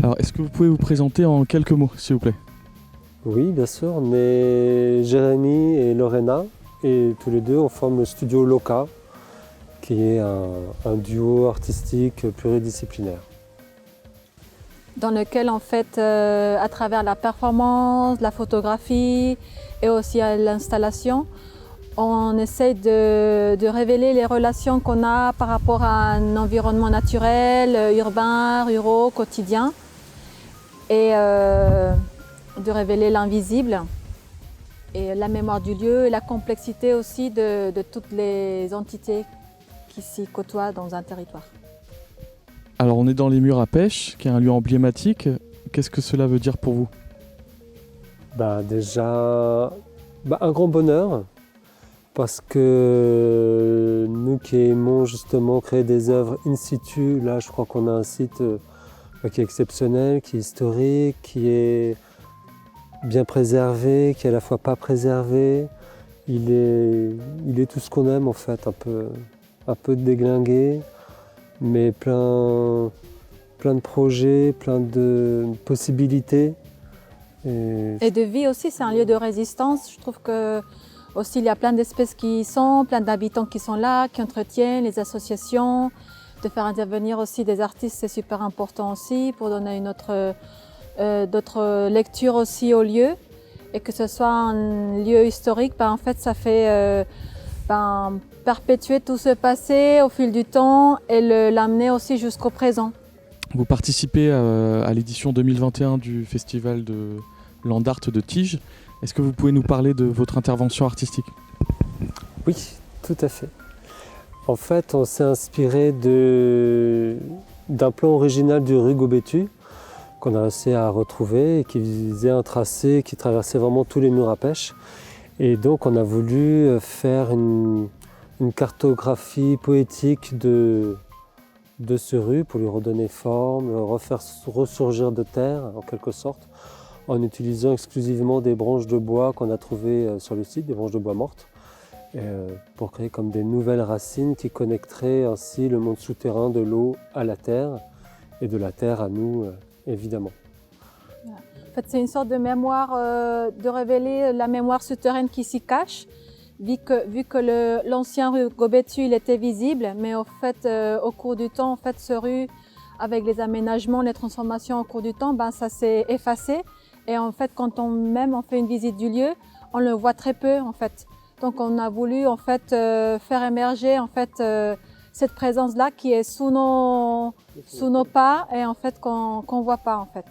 Alors, est-ce que vous pouvez vous présenter en quelques mots, s'il vous plaît? Oui, bien sûr, on est Jérémy et Lorena, et tous les deux on forme le studio Loca, qui est un duo artistique pluridisciplinaire. Dans lequel en fait, à travers la performance, la photographie et aussi l'installation, on essaye de révéler les relations qu'on a par rapport à un environnement naturel, urbain, ruraux, quotidien, et de révéler l'invisible et la mémoire du lieu et la complexité aussi de toutes les entités qui s'y côtoient dans un territoire. Alors, on est dans les Murs à Pêche, qui est un lieu emblématique. Qu'est-ce que cela veut dire pour vous? Déjà, un grand bonheur, parce que nous qui aimons justement créer des œuvres in situ, là je crois qu'on a un site qui est exceptionnel, qui est historique, qui est bien préservé, qui est à la fois pas préservé. Il est tout ce qu'on aime en fait, un peu déglingué, mais plein de projets, plein de possibilités. Et de vie aussi, c'est un lieu de résistance. Je trouve que aussi il y a plein d'espèces qui y sont, plein d'habitants qui sont là, qui entretiennent les associations. De faire intervenir aussi des artistes, c'est super important aussi pour donner d'autres lectures aussi au lieu. Et que ce soit un lieu historique, en fait, ça fait perpétuer tout ce passé au fil du temps et l'amener aussi jusqu'au présent. Vous participez à l'édition 2021 du festival de Land Art de Tige. Est-ce que vous pouvez nous parler de votre intervention artistique? Oui, tout à fait. En fait, on s'est inspiré d'un plan original du rue Gobettu qu'on a réussi à retrouver et qui faisait un tracé qui traversait vraiment tous les murs à pêche. Et donc on a voulu faire une cartographie poétique de ce rue pour lui redonner forme, refaire ressurgir de terre en quelque sorte, en utilisant exclusivement des branches de bois qu'on a trouvées sur le site, des branches de bois mortes, pour créer comme des nouvelles racines qui connecteraient ainsi le monde souterrain de l'eau à la terre et de la terre à nous, évidemment. En fait, c'est une sorte de mémoire, de révéler la mémoire souterraine qui s'y cache, vu que l'ancien rue Gobettu il était visible, mais au fait, au cours du temps, en fait, ce rue, avec les aménagements, les transformations au cours du temps, ça s'est effacé. Et en fait, quand on fait une visite du lieu, on le voit très peu, en fait. Donc, on a voulu, en fait, faire émerger, en fait, cette présence-là qui est sous nos pas et en fait qu'on voit pas, en fait.